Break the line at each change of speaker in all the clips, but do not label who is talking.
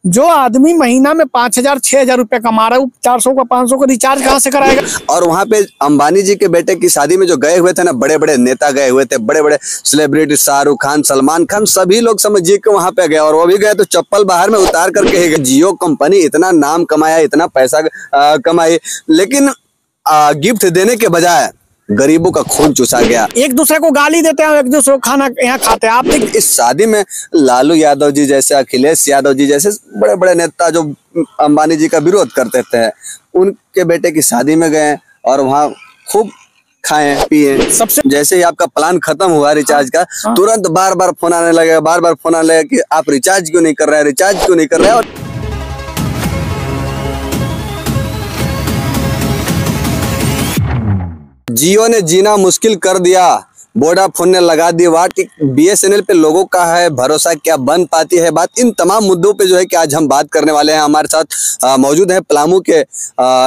जो आदमी महीना में 5,000 6,000 रुपए कमा रहा है, 400 का 500 का रिचार्ज कहाँ से कराएगा।
और वहाँ पे अंबानी जी के बेटे की शादी में जो गए हुए थे ना, बड़े बड़े नेता गए हुए थे, बड़े बड़े सेलिब्रिटी, शाहरुख खान, सलमान खान, सभी लोग समझिए कि वहाँ पे गए, और वो भी गए तो चप्पल बाहर में उतार करके ही गए। जियो कंपनी इतना नाम कमाया, इतना पैसा कमाई, लेकिन गिफ्ट देने के बजाय गरीबों का खून चूसा गया।
एक दूसरे को गाली देते हैं, एक दूसरे को खाना यहाँ खाते हैं। आप
इस शादी में लालू यादव जी जैसे, अखिलेश यादव जी जैसे बड़े बड़े नेता जो अंबानी जी का विरोध करते थे, उनके बेटे की शादी में गए और वहाँ खूब खाएं पिए। सबसे जैसे ही आपका प्लान खत्म हुआ रिचार्ज का, तुरंत बार बार फोन आने लगे, बार बार फोन आने लगे कि आप रिचार्ज क्यों नहीं कर रहे हैं, रिचार्ज क्यों नहीं कर रहे हैं। और जियो ने जीना मुश्किल कर दिया, वोडाफोन ने लगा दी वाट। बीएसएनएल पे लोगों का है भरोसा, क्या बन पाती है बात। इन तमाम मुद्दों पे जो है कि आज हम बात करने वाले हैं। हमारे साथ मौजूद है पलामू के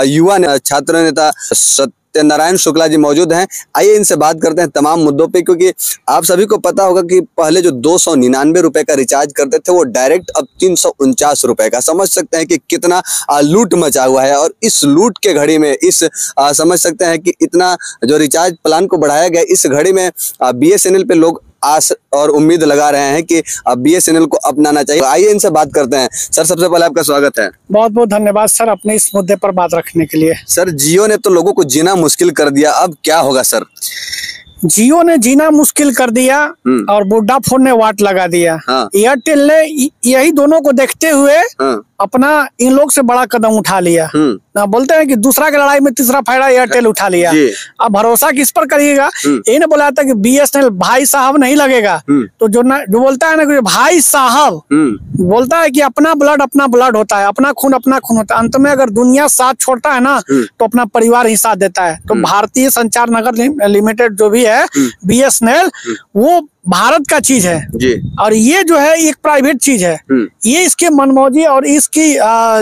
युवा छात्र नेता सत्यनारायण शुक्ला जी मौजूद हैं। आइए इनसे बात करते हैं तमाम मुद्दों पे, क्योंकि आप सभी को पता होगा कि पहले जो 299 रुपए का रिचार्ज करते थे, वो डायरेक्ट अब 349 रुपए का। समझ सकते हैं कि कितना लूट मचा हुआ है। और इस लूट के घड़ी में समझ सकते हैं कि इतना जो रिचार्ज प्लान को बढ़ाया गया, इस घड़ी में बीएसएनएल पे लोग आस और उम्मीद लगा रहे हैं कि अब बीएसएनएल को अपनाना चाहिए। आइए इनसे बात करते हैं। सर, सबसे पहले आपका स्वागत है।
बहुत बहुत धन्यवाद सर, अपने इस मुद्दे पर बात रखने के लिए।
सर, जियो ने तो लोगों को जीना मुश्किल कर दिया, अब क्या होगा सर?
जियो ने जीना मुश्किल कर दिया और वोडाफोन ने वाट लगा दिया। एयरटेल ने यही दोनों को देखते हुए अपना इन लोग से बड़ा कदम उठा लिया। ना बोलते हैं कि दूसरा की लड़ाई में तीसरा फायदा एयरटेल उठा लिया। अब भरोसा किस पर करिएगा। ये ने बोला था कि बीएसएनएल भाई साहब नहीं लगेगा, तो जो बोलता है ना कि भाई साहब बोलता है कि अपना ब्लड होता है, अपना खून होता है। अंत में अगर दुनिया साथ छोड़ता है ना, तो अपना परिवार ही साथ देता है। तो भारतीय संचार नगर लिमिटेड जो भी है बीएसएनएल, वो भारत का चीज है जी। और ये जो है एक प्राइवेट चीज है। ये इसके मनमौजी और इसकी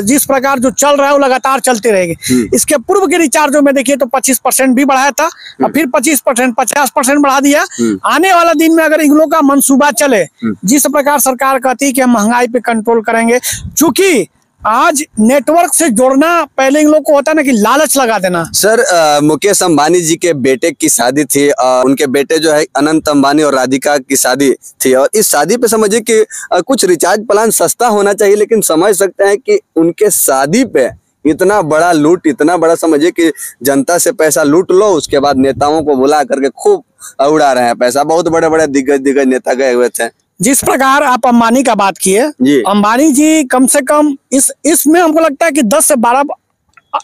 जिस प्रकार जो चल रहा है वो लगातार चलती रहेगी। इसके पूर्व के रिचार्जों में देखिए तो 25% भी बढ़ाया था, और फिर 25% 50% बढ़ा दिया। आने वाला दिन में अगर इन लोगों का मंसूबा चले, जिस प्रकार सरकार कहती है कि हम महंगाई पे कंट्रोल करेंगे, चूंकि आज नेटवर्क से जोड़ना पहले इन लोग को होता है ना कि लालच लगा देना।
सर, मुकेश अंबानी जी के बेटे की शादी थी, उनके बेटे जो है अनंत अंबानी और राधिका की शादी थी, और इस शादी पे समझिए कि कुछ रिचार्ज प्लान सस्ता होना चाहिए, लेकिन समझ सकते हैं कि उनके शादी पे इतना बड़ा लूट, इतना बड़ा समझिए कि जनता से पैसा लूट लो, उसके बाद नेताओं को बुला करके खूब उड़ा रहे हैं पैसा। बहुत बड़े बड़े दिग्गज नेता गए हुए थे।
जिस प्रकार आप अंबानी का बात किए, अंबानी जी कम से कम इसमें हमको लगता है कि 10 से 12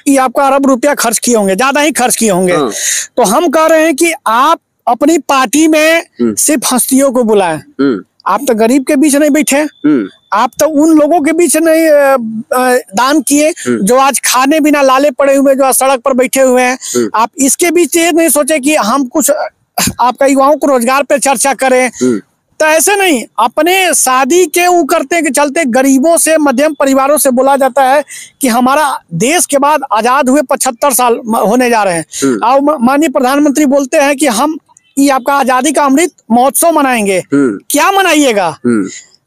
ये आपका अरब रुपया खर्च किए होंगे, ज्यादा ही खर्च किए होंगे। तो हम कह रहे हैं कि आप अपनी पार्टी में सिर्फ हस्तियों को बुलाएं। आप तो गरीब के बीच नहीं बैठे, आप तो उन लोगों के बीच नहीं दान किए जो आज खाने बिना लाले पड़े हुए, जो सड़क पर बैठे हुए हैं। आप इसके बीच ये नहीं सोचे कि हम कुछ आपका युवाओं को रोजगार पे चर्चा करें। तो ऐसे नहीं, अपने शादी के वो करते के चलते गरीबों से, मध्यम परिवारों से बोला जाता है कि हमारा देश के बाद आजाद हुए 75 साल होने जा रहे हैं। और माननीय प्रधानमंत्री बोलते हैं कि हम ये आपका आजादी का अमृत महोत्सव मनाएंगे। क्या मनाइएगा?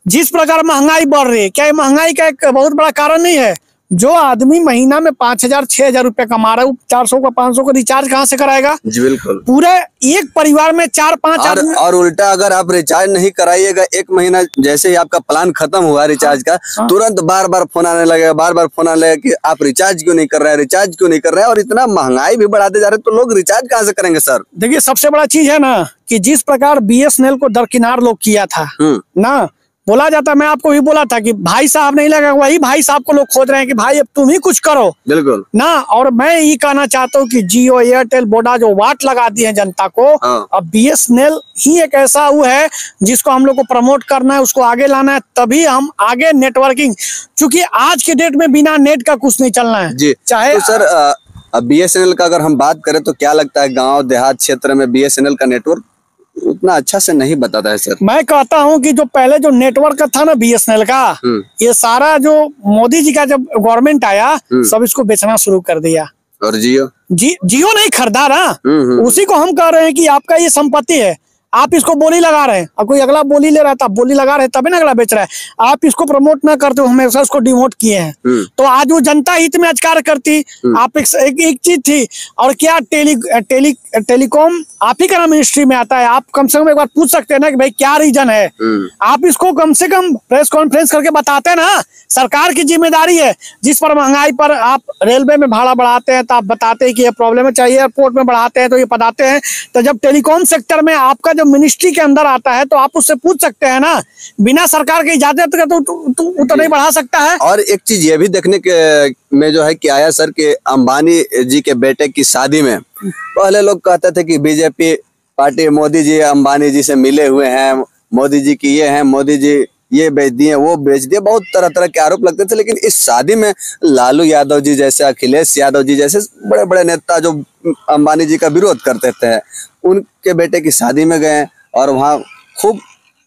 जिस प्रकार महंगाई बढ़ रही है, क्या ये महंगाई का एक बहुत बड़ा कारण नहीं है? जो आदमी महीना में 5,000 6,000 रुपए कमा रहा है, 400 का 500 का रिचार्ज कहाँ से कराएगा? जी बिल्कुल। पूरे एक परिवार में 4-5 आदमी। और
उल्टा अगर आप रिचार्ज नहीं कराइएगा, एक महीना जैसे ही आपका प्लान खत्म हुआ रिचार्ज का, तुरंत बार बार फोन आने लगेगा, बार बार फोन आने लगेगा कि आप रिचार्ज क्यों नहीं कर रहे हैं, रिचार्ज क्यों नहीं कर रहे हैं। और इतना महंगाई भी बढ़ाते जा रहे हैं, तो लोग रिचार्ज कहाँ से करेंगे सर?
देखिए, सबसे बड़ा चीज है ना कि जिस प्रकार बीएसएनएल को दरकिनार लोग किया था ना, बोला जाता, मैं आपको भी बोला था कि भाई साहब नहीं लगा, वही भाई साहब को लोग खोज रहे हैं कि भाई अब तुम ही कुछ करो। बिल्कुल ना। और मैं ये कहना चाहता हूँ कि जियो, एयरटेल, वोडा जो वाट लगा दी है जनता को, अब बीएसएनएल ही एक ऐसा वो है जिसको हम लोग को प्रमोट करना है, उसको आगे लाना है, तभी हम आगे नेटवर्किंग, क्योंकि आज के डेट में बिना नेट का कुछ नहीं चलना है जी। चाहे
तो सर, अब बीएसएनएल का अगर हम बात करें तो क्या लगता है गाँव देहात क्षेत्र में बीएसएनएल का नेटवर्क उतना अच्छा से नहीं बताता है सर?
मैं कहता हूं कि जो पहले जो नेटवर्क था ना बीएसएनएल का, ये सारा जो मोदी जी का जब गवर्नमेंट आया, सब इसको बेचना शुरू कर दिया।
और जियो
नहीं खरीदा ना, उसी को हम कह रहे हैं कि आपका ये संपत्ति है। आप इसको बोली लगा रहे हैं और कोई अगला बोली ले रहा था, बोली लगा रहे तभी ना अगला बेच रहा है। आप इसको प्रमोट ना करते हो, हमेशा उसको डिमोट किए हैं। तो आज वो जनता हित में आज कार्य करती। आप एक चीज थी और क्या टेलीकॉम आप ही का मिनिस्ट्री में आता है। आप कम से कम एक बार पूछ सकते हैं ना कि भाई क्या रीजन है। आप इसको कम से कम प्रेस कॉन्फ्रेंस करके बताते हैं ना। सरकार की जिम्मेदारी है। जिस पर महंगाई पर आप रेलवे में भाड़ा बढ़ाते हैं तो आप बताते हैं कि ये प्रॉब्लम है, चाहिए एयरपोर्ट में बढ़ाते हैं तो ये बताते हैं। तो जब टेलीकॉम सेक्टर में आपका जो मिनिस्ट्री के अंदर आता है तो आप उससे पूछ सकते हैं ना। बिना सरकार की इजाजत का तो नहीं बढ़ा सकता है।
और एक चीज ये भी देखने के में जो है कि आया सर कि अंबानी जी के बेटे की शादी में पहले लोग कहते थे कि बीजेपी पार्टी मोदी जी अंबानी जी से मिले हुए हैं, मोदी जी की ये है, मोदी जी ये बेच दिए वो बेच दिए, बहुत तरह तरह के आरोप लगते थे। लेकिन इस शादी में लालू यादव जी जैसे, अखिलेश यादव जी जैसे बड़े बड़े नेता जो अंबानी जी का विरोध करते थे, उनके बेटे की शादी में गए और वहाँ खूब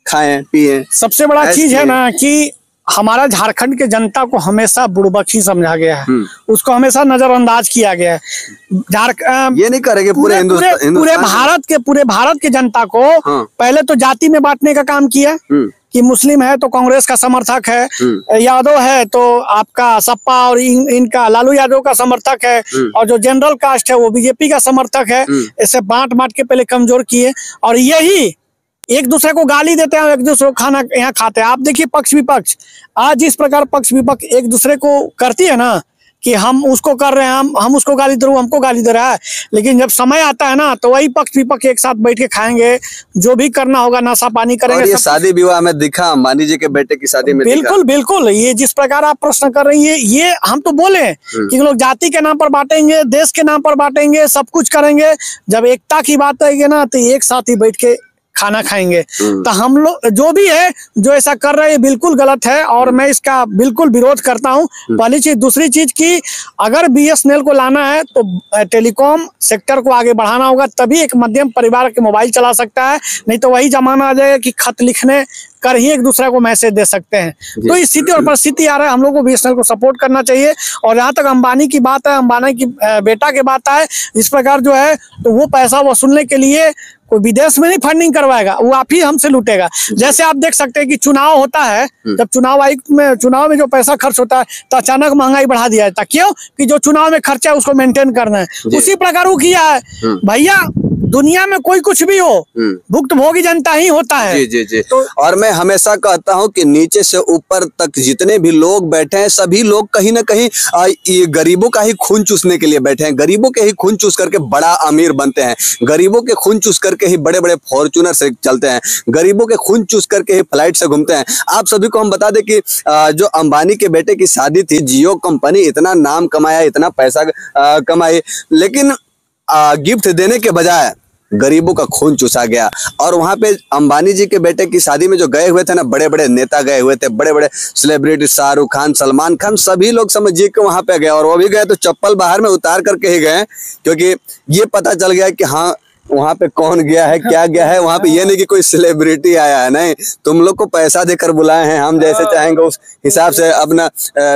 खाए पिए।
सबसे बड़ा चीज है ना कि हमारा झारखंड के जनता को हमेशा बुड़बक ही समझा गया है। उसको हमेशा नजरअंदाज किया गया है।
ये नहीं करेंगे पूरे
भारत के जनता को पहले तो जाति में बांटने का काम किया कि मुस्लिम है तो कांग्रेस का समर्थक है, यादव है तो आपका सपा और इनका लालू यादव का समर्थक है, और जो जनरल कास्ट है वो बीजेपी का समर्थक है। ऐसे बांट बांट के पहले कमजोर किए और यही एक दूसरे को गाली देते हैं, एक दूसरे को खाना यहाँ खाते हैं। आप देखिए पक्ष विपक्ष आज जिस प्रकार पक्ष विपक्ष एक दूसरे को करती है ना कि हम उसको कर रहे हैं, हम उसको गाली दे रहे, हमको गाली दे रहा है। लेकिन जब समय आता है ना तो वही पक्ष विपक्ष एक साथ बैठ के खाएंगे, जो भी करना होगा नशा पानी करेंगे।
और ये शादी विवाह में दिखा अंबानी जी के बेटे की शादी में
बिल्कुल बिल्कुल। ये जिस प्रकार आप प्रश्न कर रही है ये हम तो बोले कि लोग जाति के नाम पर बांटेंगे, देश के नाम पर बांटेंगे, सब कुछ करेंगे। जब एकता की बात आएगी ना तो एक साथ ही बैठ के खाना खाएंगे। तो हम लोग जो भी है जो ऐसा कर रहे हैं बिल्कुल गलत है और मैं इसका बिल्कुल विरोध करता हूं। पहली चीज। दूसरी चीज की अगर बीएसएनएल को लाना है तो टेलीकॉम सेक्टर को आगे बढ़ाना होगा, तभी एक मध्यम परिवार के मोबाइल चला सकता है। नहीं तो वही जमाना आ जाएगा कि खत लिखने कर ही एक दूसरे को मैसेज दे सकते हैं। तो इस स्थिति और परिस्थिति आ रहा है, हम लोग को बीएसएनएल को सपोर्ट करना चाहिए। और जहाँ तक अंबानी की बात है, अंबानी की बेटा की बात है, इस प्रकार जो है तो वो पैसा वसूलने के लिए कोई विदेश में नहीं फंडिंग करवाएगा, वो आप ही हमसे लूटेगा। जैसे आप देख सकते हैं कि चुनाव होता है, जब चुनाव में जो पैसा खर्च होता है तो अचानक महंगाई बढ़ा दिया जाता है। क्यों? कि जो चुनाव में खर्चा है उसको मेंटेन करना है। उसी प्रकार वो किया है। भैया दुनिया में कोई कुछ भी हो भुक्तभोगी जनता ही होता है।
जी जी जी। तो और मैं हमेशा कहता हूं कि नीचे से ऊपर तक जितने भी लोग बैठे हैं सभी लोग कहीं ना कहीं ये गरीबों का ही खून चूसने के लिए बैठे हैं। गरीबों के ही खून चूस करके बड़ा अमीर बनते हैं, गरीबों के खून चूस करके ही बड़े बड़े फॉर्च्यूनर से चलते हैं, गरीबों के खून चूस करके ही फ्लाइट से घूमते हैं। आप सभी को हम बता दें कि जो अंबानी के बेटे की शादी थी, जियो कंपनी इतना नाम कमाया, इतना पैसा कमाई, लेकिन गिफ्ट देने के बजाय गरीबों का खून चूसा गया। और वहां पे अंबानी जी के बेटे की शादी में जो गए हुए थे ना, बड़े बड़े नेता गए हुए थे, बड़े बड़े सेलिब्रिटी, शाहरुख खान, सलमान खान, सभी लोग समझिए कि वहां पे गए। और वो भी गए तो चप्पल बाहर में उतार करके ही गए, क्योंकि ये पता चल गया कि हाँ वहां पे कौन गया है, क्या गया है। वहां पे ये नहीं कि कोई सेलिब्रिटी आया है, नहीं, तुम लोग को पैसा देकर बुलाए हैं, हम जैसे चाहेंगे उस हिसाब से अपना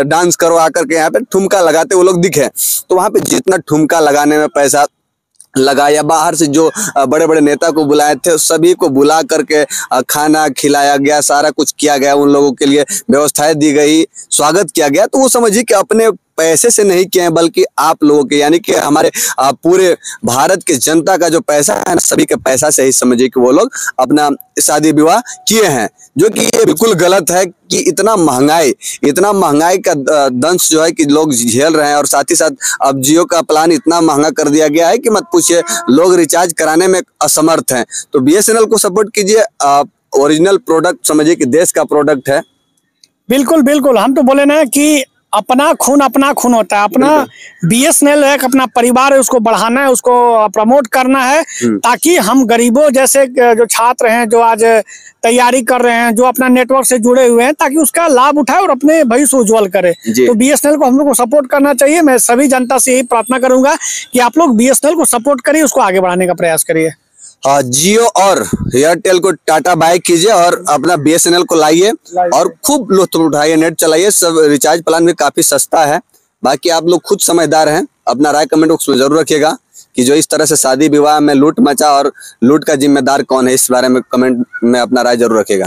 डांस करो आकर के यहाँ पे ठुमका लगाते वो लोग दिखे। तो वहां पे जितना ठुमका लगाने में पैसा लगा या बाहर से जो बड़े बड़े नेता को बुलाए थे सभी को बुला करके खाना खिलाया गया, सारा कुछ किया गया, उन लोगों के लिए व्यवस्थाएं दी गई, स्वागत किया गया। तो वो समझिए कि अपने पैसे से नहीं किए हैं बल्कि आप लोगों के यानी कि हमारे पूरे भारत के जनता का जो पैसा है ना, सभी के पैसा से ही समझिए कि वो लोग अपना शादी विवाह किए हैं, जो कि ये बिल्कुल गलत है। कि इतना महंगाई का दंश जो है कि लोग झेल रहे हैं। और साथ ही साथ अब जियो का प्लान इतना महंगा कर दिया गया है कि मत पूछिए, लोग रिचार्ज कराने में असमर्थ हैं। तो बीएसएनएल को सपोर्ट कीजिए, ओरिजिनल प्रोडक्ट समझिए कि देश का प्रोडक्ट है।
बिल्कुल बिल्कुल। हम तो बोले ना कि अपना खून होता है। अपना बीएसएनएल है, अपना परिवार है, उसको बढ़ाना है, उसको प्रमोट करना है, ताकि हम गरीबों जैसे जो छात्र हैं जो आज तैयारी कर रहे हैं, जो अपना नेटवर्क से जुड़े हुए हैं, ताकि उसका लाभ उठाए और अपने भविष्य उज्जवल करे। तो बीएसएनएल को हम लोग को सपोर्ट करना चाहिए। मैं सभी जनता से यही प्रार्थना करूंगा कि आप लोग बीएसएनएल को सपोर्ट करिए, उसको आगे बढ़ाने का प्रयास करिए।
जियो और एयरटेल को टाटा बाय कीजिए और अपना बीएसएनएल को लाइए और खूब लुत्फ उठाइए, नेट चलाइए। सब रिचार्ज प्लान भी काफी सस्ता है। बाकी आप लोग खुद समझदार हैं, अपना राय कमेंट बॉक्स में जरूर रखिएगा। कि जो इस तरह से शादी विवाह में लूट मचा और लूट का जिम्मेदार कौन है, इस बारे में कमेंट में अपना राय जरूर रखेगा।